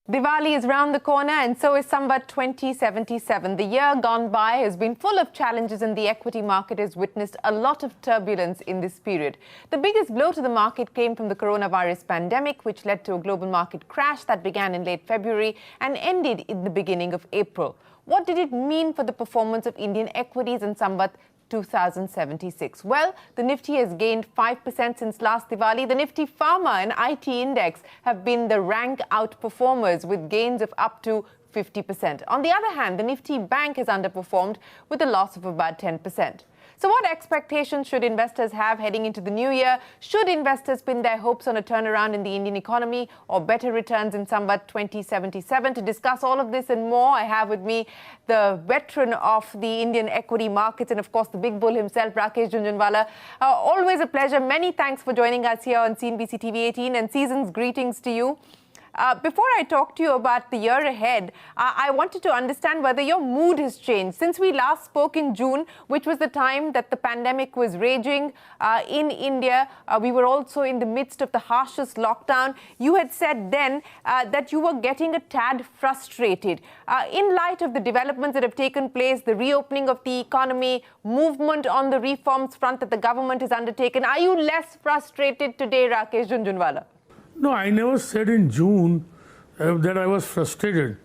Diwali is round the corner and so is Samvat 2077. The year gone by has been full of challenges and the equity market has witnessed a lot of turbulence in this period. The biggest blow to the market came from the coronavirus pandemic, which led to a global market crash that began in late February and ended in the beginning of April. What did it mean for the performance of Indian equities in Samvat 2076? Well, the Nifty has gained 5% since last Diwali. The Nifty Pharma and IT index have been the rank outperformers with gains of up to 50%. On the other hand, the Nifty Bank has underperformed with a loss of about 10%. So what expectations should investors have heading into the new year? Should investors pin their hopes on a turnaround in the Indian economy or better returns in Samvat 2077? To discuss all of this and more, I have with me the veteran of the Indian equity markets and, of course, the big bull himself, Rakesh Jhunjhunwala. Always a pleasure. Many thanks for joining us here on CNBC TV 18 and season's greetings to you. Before I talk to you about the year ahead, I wanted to understand whether your mood has changed. Since we last spoke in June, which was the time that the pandemic was raging in India, we were also in the midst of the harshest lockdown. You had said then that you were getting a tad frustrated. In light of the developments that have taken place, the reopening of the economy, movement on the reforms front that the government has undertaken, are you less frustrated today, Rakesh Jhunjhunwala? No, I never said in June that I was frustrated.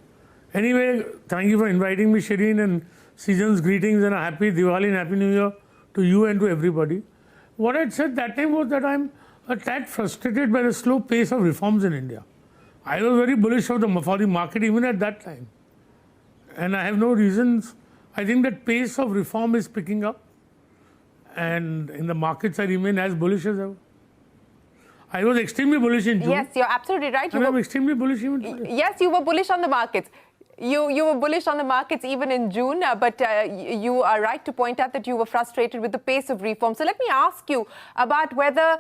Anyway, thank you for inviting me, Shireen, and season's greetings and a happy Diwali and happy New Year to you and to everybody. What I said that time was that I'm a tad frustrated by the slow pace of reforms in India. I was very bullish for the market even at that time. And I have no reasons. I think that pace of reform is picking up. And in the markets, I remain as bullish as ever. I was extremely bullish in June. Yes, you're absolutely right. And I'm extremely bullish even today. Yes, you were bullish on the markets. You were bullish on the markets even in June, but you are right to point out that you were frustrated with the pace of reform. So let me ask you about whether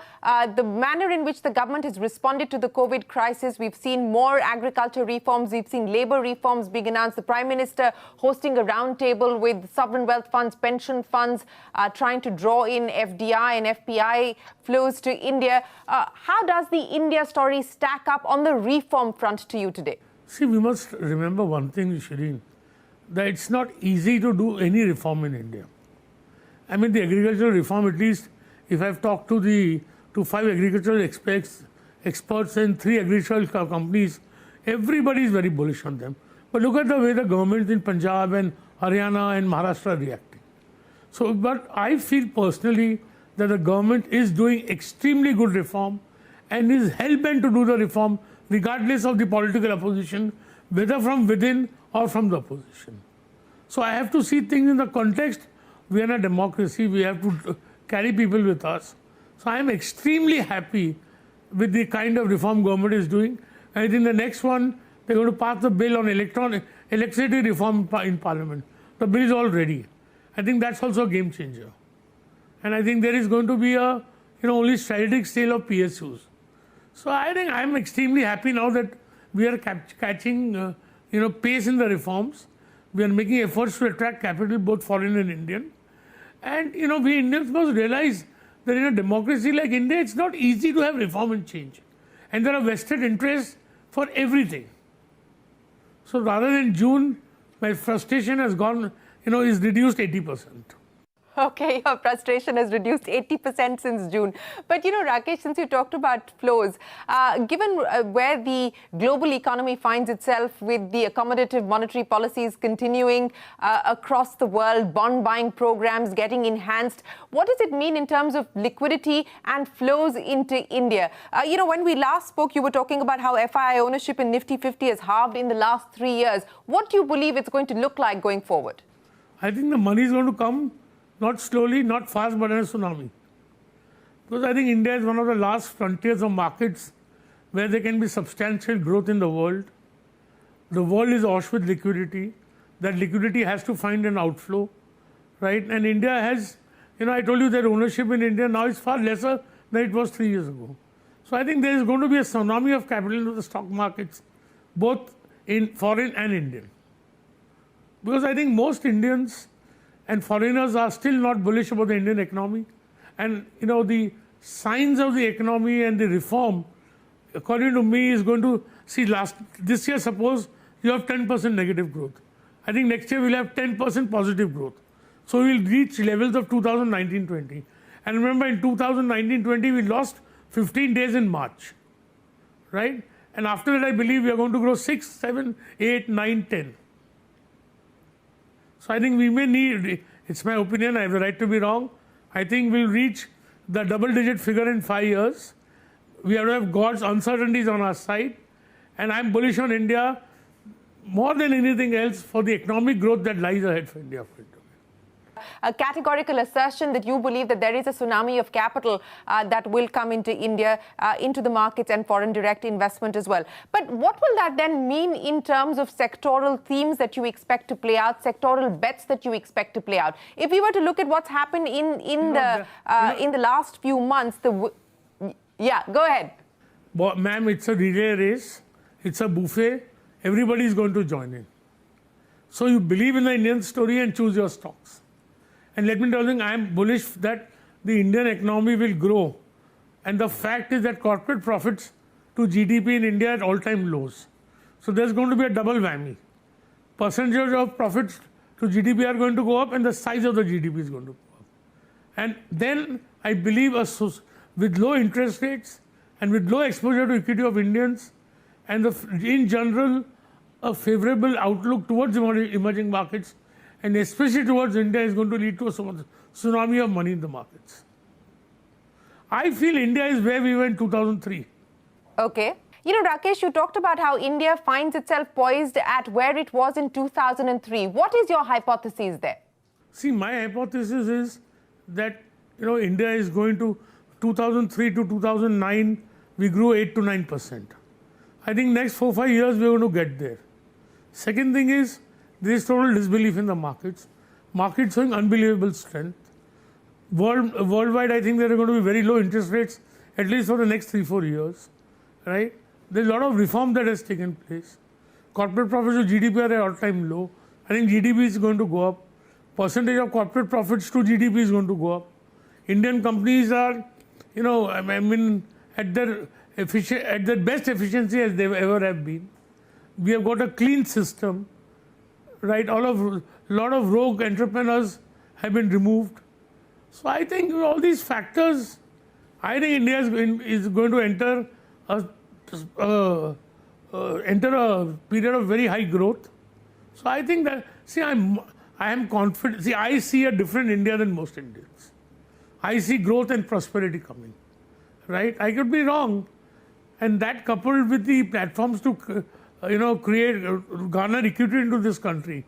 the manner in which the government has responded to the COVID crisis. We've seen more agriculture reforms. We've seen labour reforms being announced. The Prime Minister hosting a roundtable with sovereign wealth funds, pension funds, trying to draw in FDI and FPI flows to India. How does the India story stack up on the reform front to you today? See, we must remember one thing, Shireen, that it's not easy to do any reform in India. I mean, the agricultural reform, at least, if I've talked to 5 agricultural experts and 3 agricultural companies, everybody is very bullish on them. But look at the way the governments in Punjab and Haryana and Maharashtra are reacting. So, but I feel personally that the government is doing extremely good reform and is hell-bent to do the reform regardless of the political opposition, whether from within or from the opposition. So I have to see things in the context. We are in a democracy. We have to carry people with us. So I am extremely happy with the kind of reform government is doing. I think the next one, they're going to pass the bill on electricity reform in Parliament. The bill is all ready. I think that's also a game changer. And I think there is going to be a only strategic sale of PSUs. So I think I'm extremely happy now that we are catching pace in the reforms. We are making efforts to attract capital, both foreign and Indian. And we Indians must realize that in a democracy like India, it's not easy to have reform and change. And there are vested interests for everything. So rather than June, my frustration has gone, is reduced 80%. Okay, your frustration has reduced 80% since June. But, Rakesh, since you talked about flows, given where the global economy finds itself with the accommodative monetary policies continuing across the world, bond buying programs getting enhanced, what does it mean in terms of liquidity and flows into India? When we last spoke, you were talking about how FII ownership in Nifty 50 has halved in the last 3 years. What do you believe it's going to look like going forward? I think the money is going to come. Not slowly, not fast, but in a tsunami. Because I think India is one of the last frontiers of markets where there can be substantial growth in the world. The world is awash with liquidity. That liquidity has to find an outflow, right? And India has, I told you that ownership in India now is far lesser than it was 3 years ago. So I think there is going to be a tsunami of capital into the stock markets, both in foreign and Indian. Because I think most Indians and foreigners are still not bullish about the Indian economy. And, the signs of the economy and the reform according to me, is going to see this year, suppose you have 10% negative growth. I think next year we'll have 10% positive growth. So we'll reach levels of 2019-20. And remember, in 2019-20, we lost 15 days in March, right? And after that, I believe we are going to grow 6, 7, 8, 9, 10. So I think we may need, it's my opinion, I have the right to be wrong. I think we'll reach the double-digit figure in 5 years. We have to have God's uncertainties on our side. And I'm bullish on India more than anything else for the economic growth that lies ahead for India. A categorical assertion that you believe that there is a tsunami of capital that will come into India, into the markets and foreign direct investment as well. But what will that then mean in terms of sectoral themes that you expect to play out, sectoral bets that you expect to play out? If we were to look at what's happened in the last few months, yeah, go ahead. Ma'am, it's a relay race. It's a buffet. Everybody is going to join in. So you believe in the Indian story and choose your stocks. And let me tell you, I am bullish that the Indian economy will grow. And the fact is that corporate profits to GDP in India at all-time lows. So there's going to be a double whammy. Percentage of profits to GDP are going to go up and the size of the GDP is going to go up. And then I believe with low interest rates and with low exposure to equity of Indians and in general a favorable outlook towards emerging markets and especially towards India is going to lead to a tsunami of money in the markets. I feel India is where we were in 2003. Okay. You know, Rakesh, you talked about how India finds itself poised at where it was in 2003. What is your hypothesis there? See, my hypothesis is that, India is going to 2003 to 2009, we grew 8 to 9%. I think next 4-5 years we're going to get there. Second thing is, there is total disbelief in the markets. Markets showing unbelievable strength. Worldwide, I think there are going to be very low interest rates, at least for the next 3-4 years. Right? There's a lot of reform that has taken place. Corporate profits to GDP are at all-time low. I think GDP is going to go up. Percentage of corporate profits to GDP is going to go up. Indian companies are, at their best efficiency as they ever have been. We have got a clean system. Right, a lot of rogue entrepreneurs have been removed. So I think all these factors, I think India is going to enter a period of very high growth. So I think that, I am confident. See, I see a different India than most Indians. I see growth and prosperity coming. Right, I could be wrong, and that coupled with the platforms to garner equity into this country,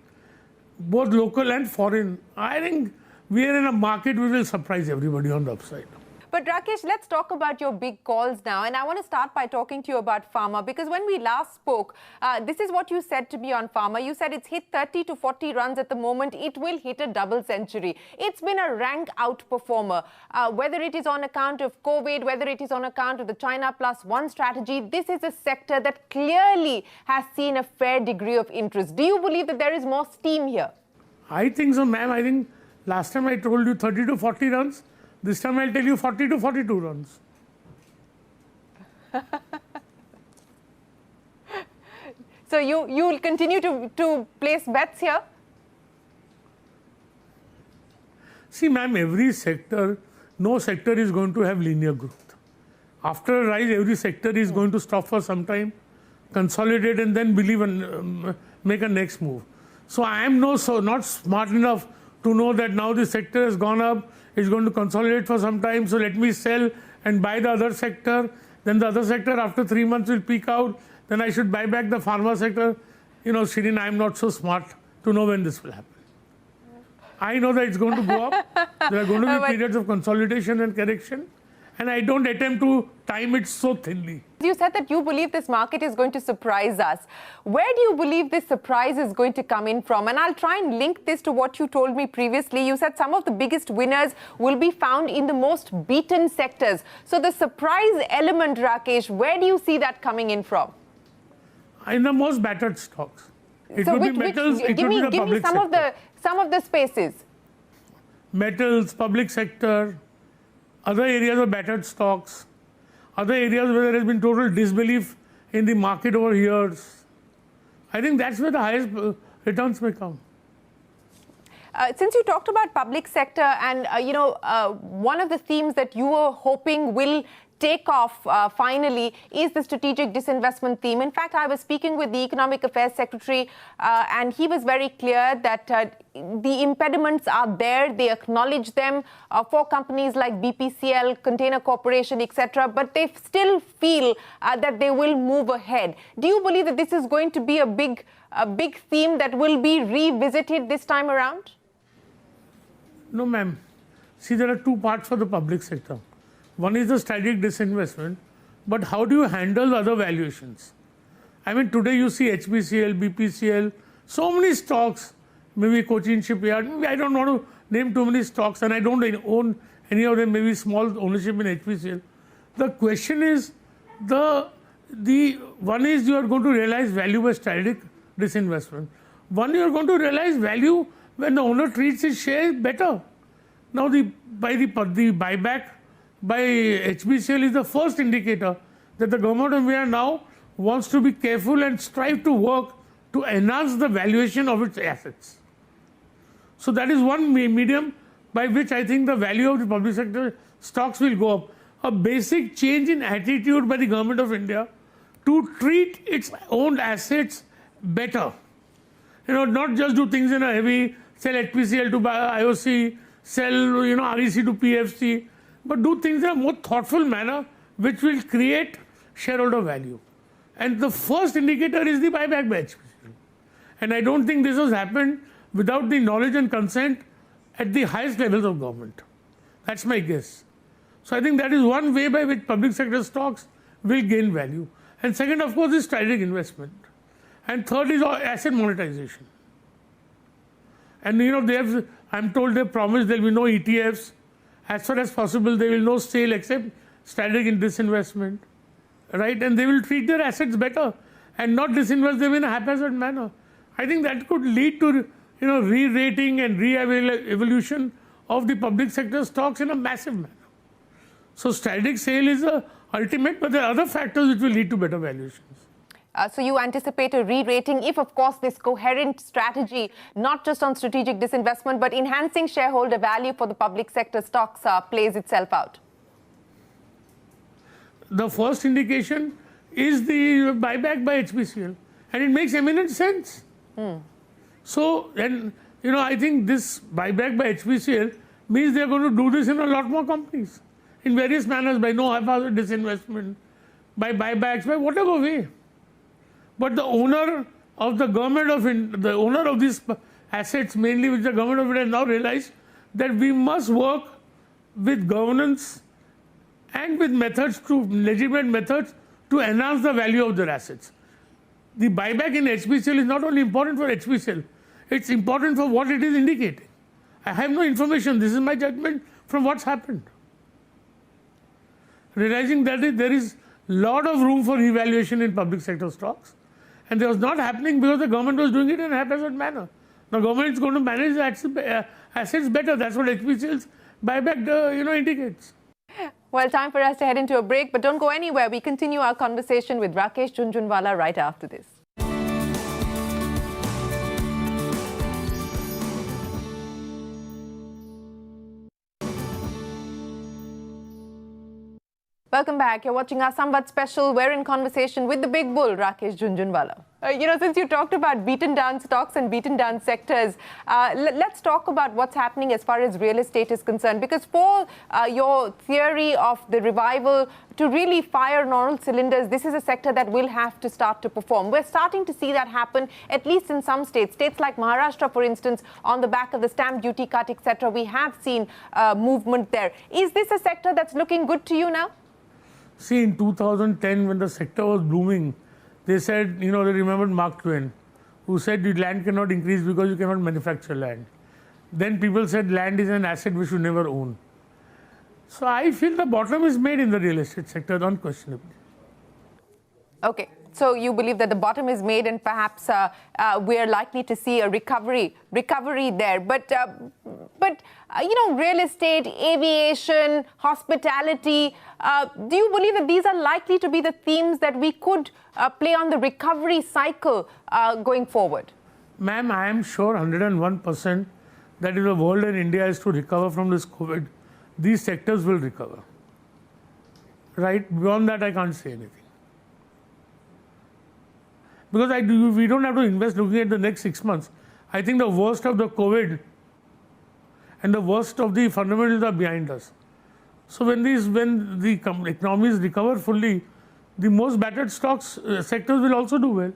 both local and foreign. I think we are in a market which will surprise everybody on the upside. But Rakesh, let's talk about your big calls now. And I want to start by talking to you about pharma, because when we last spoke, this is what you said to me on pharma. You said it's hit 30 to 40 runs at the moment. It will hit a double century. It's been a rank outperformer, whether it is on account of COVID, whether it is on account of the China Plus One strategy. This is a sector that clearly has seen a fair degree of interest. Do you believe that there is more steam here? I think so, ma'am. I think last time I told you 30 to 40 runs. This time I'll tell you 40 to 42 runs. So you will continue to place bets here? See, ma'am, every sector, no sector is going to have linear growth. After a rise, every sector is going to stop for some time, consolidate, and then believe and make a next move. So I am not smart enough to know that now the sector has gone up, it's going to consolidate for some time, so let me sell and buy the other sector. Then the other sector after 3 months will peak out. Then I should buy back the pharma sector. Shirin, I'm not so smart to know when this will happen. I know that it's going to go up. There are going to be periods of consolidation and correction. And I don't attempt to time it so thinly. You said that you believe this market is going to surprise us. Where do you believe this surprise is going to come in from? And I'll try and link this to what you told me previously. You said some of the biggest winners will be found in the most beaten sectors. So the surprise element, Rakesh, where do you see that coming in from? In the most battered stocks. It could be metals, it could be the public sector. Give me some of the spaces. Metals, public sector, other areas of battered stocks. other areas where there has been total disbelief in the market over years. I think that's where the highest returns may come. Since you talked about public sector and, one of the themes that you were hoping will take off finally is the strategic disinvestment theme. In fact, I was speaking with the Economic Affairs Secretary and he was very clear that the impediments are there. They acknowledge them for companies like BPCL, Container Corporation, etc. But they still feel that they will move ahead. Do you believe that this is going to be a big theme that will be revisited this time around? No, ma'am. See, there are two parts for the public sector. One is the strategic disinvestment, but how do you handle other valuations? I mean, today you see HPCL, BPCL, so many stocks, maybe Cochin Shipyard, maybe I don't want to name too many stocks and I don't own any of them, maybe small ownership in HPCL. The question is, the one is you are going to realize value by strategic disinvestment. One, you are going to realize value when the owner treats his share better. Now, the buyback by HPCL is the first indicator that the government of India now wants to be careful and strive to work to enhance the valuation of its assets. So that is one medium by which I think the value of the public sector stocks will go up. A basic change in attitude by the government of India to treat its own assets better. Not just do things in a heavy, sell HPCL to IOC, sell REC to PFC, but do things in a more thoughtful manner which will create shareholder value. And the first indicator is the buyback by HPCL. And I don't think this has happened without the knowledge and consent at the highest levels of government. That's my guess. So I think that is one way by which public sector stocks will gain value. And second, of course, is strategic investment. And third is asset monetization. And I'm told they promised there will be no ETFs. As far as possible, there will be no sale except strategic disinvestment, right? And they will treat their assets better and not disinvest them in a haphazard manner. I think that could lead to, re-rating and re-evolution of the public sector stocks in a massive manner. So strategic sale is the ultimate, but there are other factors which will lead to better valuations. So you anticipate a re-rating if, of course, this coherent strategy, not just on strategic disinvestment, but enhancing shareholder value for the public sector stocks plays itself out? The first indication is the buyback by HPCL, and it makes eminent sense. So, I think this buyback by HPCL means they're going to do this in a lot more companies, in various manners, by no haphazard disinvestment, by buybacks, by whatever way. But the owner of the government the owner of these assets, mainly which the government of India now realized that we must work with governance and with legitimate methods to enhance the value of their assets. The buyback in HPCL is not only important for HPCL, it's important for what it is indicating. I have no information. This is my judgment from what's happened. Realizing that there is a lot of room for revaluation in public sector stocks. And that was not happening because the government was doing it in a haphazard manner. The government is going to manage the assets better. That's what HPCL's buyback indicates. Well, time for us to head into a break, but don't go anywhere. We continue our conversation with Rakesh Jhunjhunwala right after this. Welcome back. You're watching our Samvad special. We're in conversation with the big bull, Rakesh Jhunjhunwala. Since you talked about beaten down stocks and beaten down sectors, let's talk about what's happening as far as real estate is concerned. Because for your theory of the revival to really fire on all cylinders, this is a sector that will have to start to perform. We're starting to see that happen, at least in some states. States like Maharashtra, for instance, on the back of the stamp duty cut, etc. We have seen movement there. Is this a sector that's looking good to you now? See, in 2010, when the sector was blooming, they said, they remembered Mark Twain, who said the land cannot increase because you cannot manufacture land. Then people said land is an asset we should never own. So I feel the bottom is made in the real estate sector, unquestionably. Okay, so you believe that the bottom is made and perhaps we're likely to see a recovery there. But real estate, aviation, hospitality, do you believe that these are likely to be the themes that we could play on the recovery cycle going forward? Ma'am, I am sure 101% that if the world and India is to recover from this COVID, these sectors will recover. Right? Beyond that, I can't say anything. Because we don't have to invest looking at the next 6 months. I think the worst of the COVID and the worst of the fundamentals are behind us. So when the economies recover fully, the most battered stocks sectors will also do well.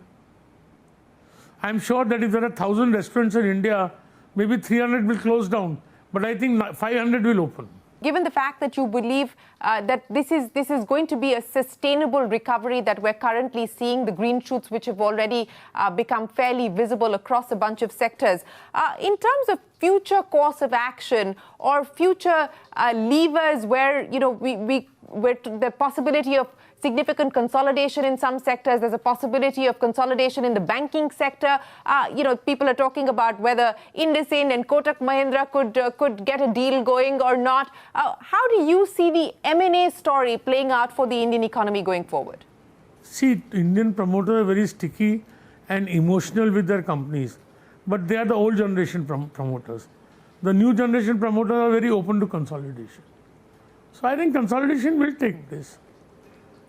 I'm sure that if there are 1,000 restaurants in India, maybe 300 will close down, but I think 500 will open. Given the fact that you believe that this is going to be a sustainable recovery, that we're currently seeing the green shoots which have already become fairly visible across a bunch of sectors, in terms of future course of action or future levers where where the possibility of significant consolidation in some sectors, there's a possibility of consolidation in the banking sector. People are talking about whether IndusInd and Kotak Mahindra could get a deal going or not. How do you see the M&A story playing out for the Indian economy going forward? See, Indian promoters are very sticky and emotional with their companies, but they are the old generation promoters. The new generation promoters are very open to consolidation. So I think consolidation will take place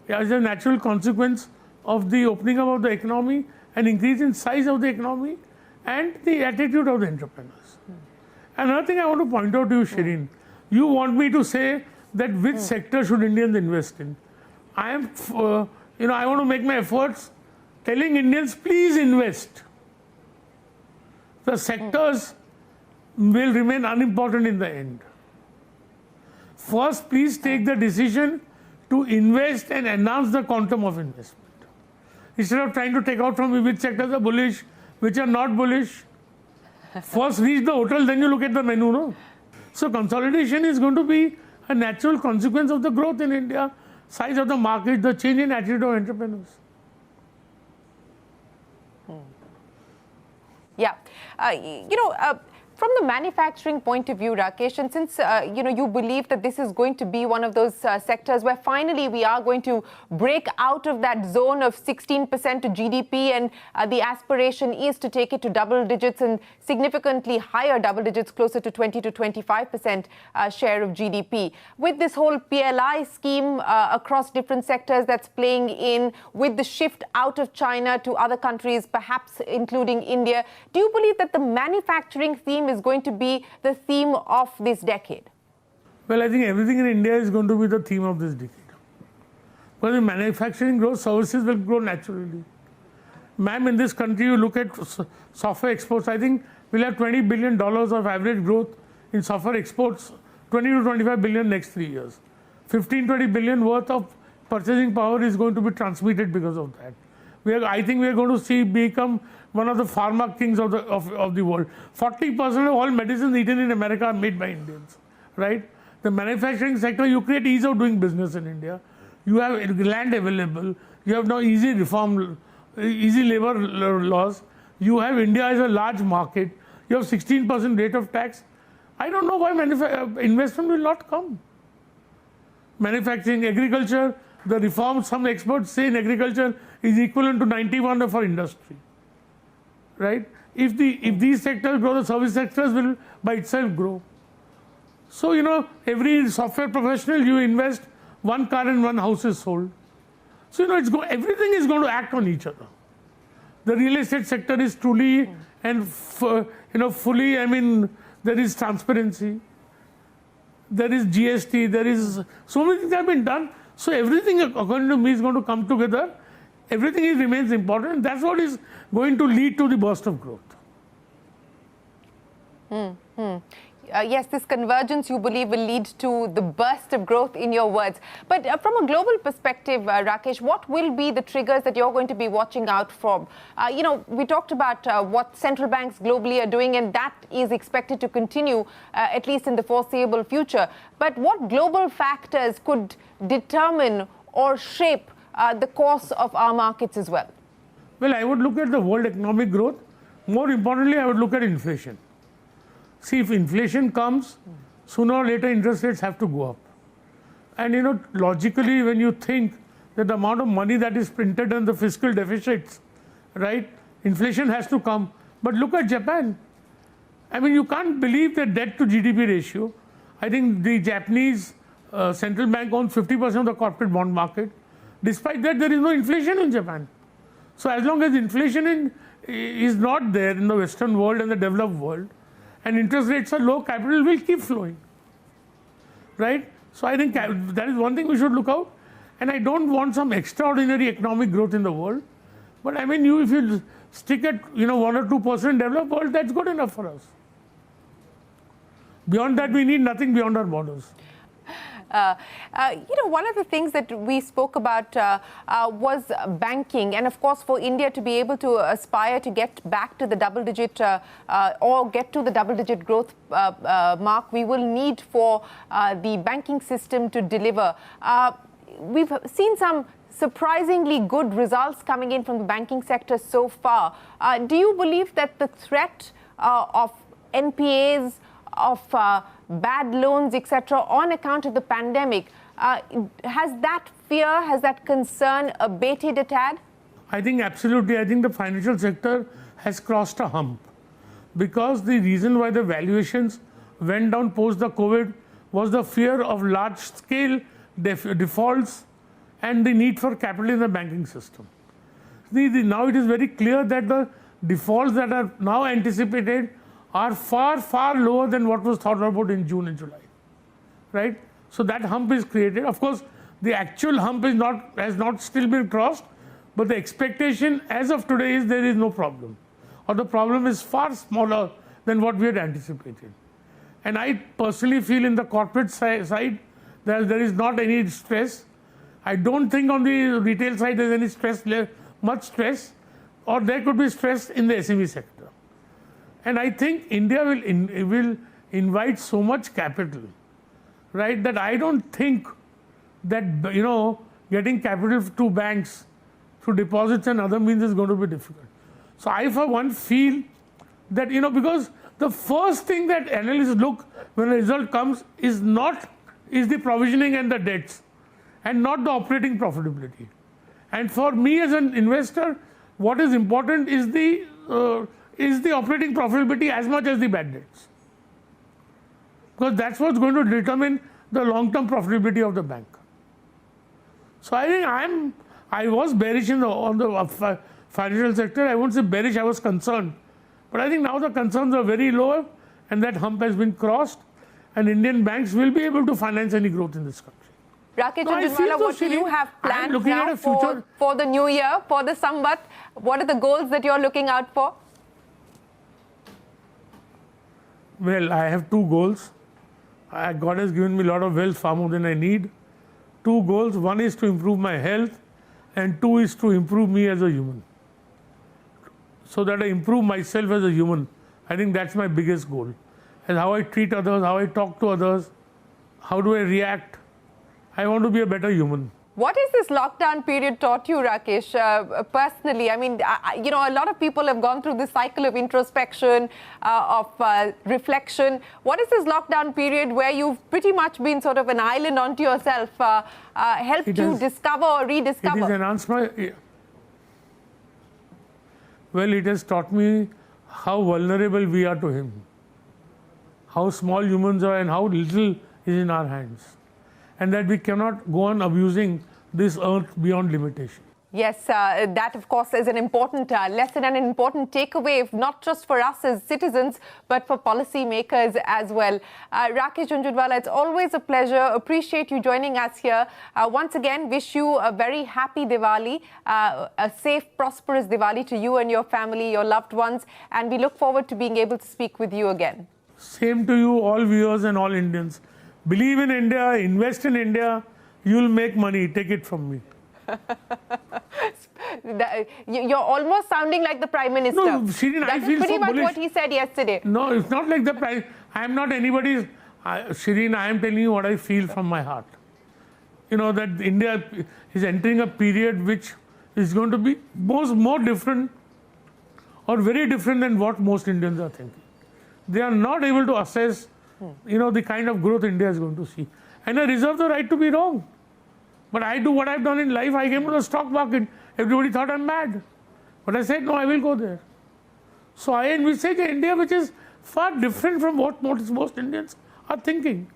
as a natural consequence of the opening up of the economy and increase in size of the economy and the attitude of the entrepreneurs. Another thing I want to point out to you, Shireen, you want me to say that which sector should Indians invest in. I am, I want to make my efforts telling Indians, please invest. The sectors will remain unimportant in the end. First, please take the decision to invest and enhance the quantum of investment. Instead of trying to take out from which sectors are bullish, which are not bullish. First reach the hotel, then you look at the menu, no? So consolidation is going to be a natural consequence of the growth in India, size of the market, the change in attitude of entrepreneurs. Yeah. From the manufacturing point of view, Rakesh, and since you believe that this is going to be one of those sectors where finally we are going to break out of that zone of 16% to GDP, and the aspiration is to take it to double digits and significantly higher double digits, closer to 20 to 25% share of GDP. With this whole PLI scheme across different sectors that's playing in, with the shift out of China to other countries, perhaps including India, do you believe that the manufacturing theme is going to be the theme of this decade? Well, I think everything in India is going to be the theme of this decade. Because if manufacturing grows, services will grow naturally. Ma'am, in this country, you look at software exports, I think we'll have $20 billion of average growth in software exports, 20 to 25 billion next 3 years. 15-20 billion worth of purchasing power is going to be transmitted because of that. I think we are going to become one of the pharma kings of the world. 40% of all medicines eaten in America are made by Indians, right? The manufacturing sector, you create ease of doing business in India. You have land available. You have now easy labor laws. You have India as a large market. You have 16% rate of tax. I don't know why investment will not come. Manufacturing, agriculture, the reform, some experts say in agriculture is equivalent to 91 for industry, right? If these sectors grow, the service sectors will by itself grow. So, every software professional, you invest, one car and one house is sold. So, everything is going to act on each other. The real estate sector is truly and fully, there is transparency, there is GST, there is so many things have been done. So everything, according to me, is going to come together. Everything remains important, and that's what is going to lead to the burst of growth. Yes, this convergence, you believe, will lead to the burst of growth, in your words. But from a global perspective, Rakesh, what will be the triggers that you're going to be watching out for? We talked about what central banks globally are doing, and that is expected to continue, at least in the foreseeable future. But what global factors could determine or shape the course of our markets as well? Well, I would look at the world economic growth. More importantly, I would look at inflation. See, if inflation comes, sooner or later interest rates have to go up. And logically, when you think that the amount of money that is printed and the fiscal deficits, right, inflation has to come. But look at Japan. I mean, you can't believe the debt to GDP ratio. I think the Japanese central bank owns 50% of the corporate bond market. Despite that, there is no inflation in Japan. So as long as inflation is not there in the Western world and the developed world, and interest rates are low, capital will keep flowing, right? So I think that is one thing we should look out. And I don't want some extraordinary economic growth in the world. But I mean, if you stick at 1 or 2% developed world, that's good enough for us. Beyond that, we need nothing beyond our borders. One of the things that we spoke about was banking. And of course, for India to be able to aspire to get back to the double-digit or get to the double-digit growth mark, we will need for the banking system to deliver. We've seen some surprisingly good results coming in from the banking sector so far. Do you believe that the threat of NPAs, of bad loans, etc., on account of the pandemic, has that fear, has that concern abated a tad? I think absolutely. I think the financial sector has crossed a hump, because the reason why the valuations went down post the COVID was the fear of large-scale defaults and the need for capital in the banking system. Now it is very clear that the defaults that are now anticipated are far, far lower than what was thought about in June and July, right? So that hump is created. Of course, the actual hump has not still been crossed, but the expectation as of today is there is no problem, or the problem is far smaller than what we had anticipated. And I personally feel in the corporate side that there is not any stress. I don't think on the retail side there is any stress, much stress, or there could be stress in the SME sector. And I think India will invite so much capital, right, that I don't think that, getting capital to banks through deposits and other means is going to be difficult. So I, for one, feel that, because the first thing that analysts look when a result comes is the provisioning and the debts, and not the operating profitability. And for me as an investor, what is important is the operating profitability as much as the bad debts, because that's what's going to determine the long-term profitability of the bank. So I think I was bearish on the financial sector. I won't say bearish, I was concerned. But I think now the concerns are very low, and that hump has been crossed, and Indian banks will be able to finance any growth in this country. Rakesh Jhunjhunwala, what do you have planned now for the new year, for the Samvat? What are the goals that you're looking out for? Well, I have two goals. God has given me a lot of wealth, far more than I need. Two goals. One is to improve my health, and two is to improve me as a human. So that I improve myself as a human. I think that's my biggest goal. And how I treat others, how I talk to others, how do I react. I want to be a better human. What has this lockdown period taught you, Rakesh, personally? I mean, a lot of people have gone through this cycle of introspection, of reflection. What is this lockdown period where you've pretty much been sort of an island unto yourself, helped you discover or rediscover? It has enhanced well, it has taught me how vulnerable we are to him, how small humans are and how little is in our hands, and that we cannot go on abusing this earth beyond limitation. Yes, that of course is an important lesson and an important takeaway, not just for us as citizens, but for policy makers as well. Rakesh Jhunjhunwala, it's always a pleasure. Appreciate you joining us here. Once again, wish you a very happy Diwali, a safe, prosperous Diwali to you and your family, your loved ones, and we look forward to being able to speak with you again. Same to you, all viewers and all Indians. Believe in India, invest in India, you'll make money, take it from me. You're almost sounding like the Prime Minister. No, Shireen, I feel pretty so much bullish. what he said yesterday. No, it's not like the Prime. I am not anybody's. Shireen, I am telling you what I feel from my heart. that India is entering a period which is going to be more different or very different than what most Indians are thinking. They are not able to assess, the kind of growth India is going to see. And I reserve the right to be wrong. But I do what I've done in life. I came to the stock market. Everybody thought I'm mad. But I said, no, I will go there. So I envisage an India which is far different from what most Indians are thinking.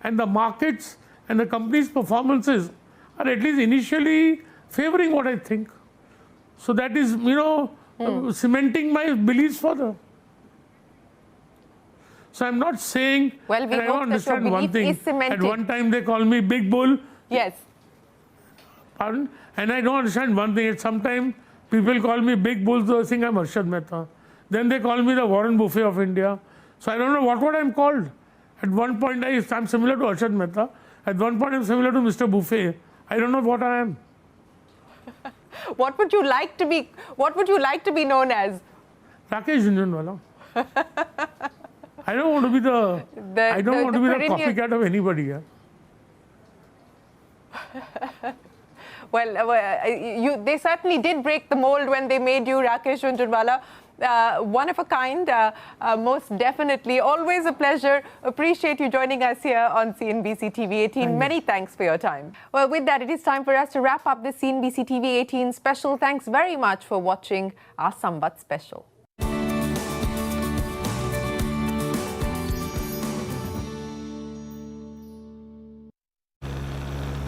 And the markets and the companies' performances are at least initially favoring what I think. So that is, cementing my beliefs further. So I'm not saying, well, we and I don't understand one thing. At one time they call me Big Bull. Yes. Pardon? And I don't understand one thing. At some time people call me Big Bull, so they think I'm Harshad Mehta. Then they call me the Warren Buffett of India. So I don't know what I'm called. At one point I'm similar to Harshad Mehta. At one point I'm similar to Mr. Buffett. I don't know what I am. What would you like to be? What would you like to be known as? Rakesh Jhunjhunwala. I don't want to be the copycat of anybody. Yeah? Well, they certainly did break the mold when they made you Rakesh Jhunjhunwala. One of a kind, most definitely. Always a pleasure. Appreciate you joining us here on CNBC TV 18. Many thanks for your time. Well, with that, it is time for us to wrap up this CNBC TV 18 special. Thanks very much for watching our Samvat special.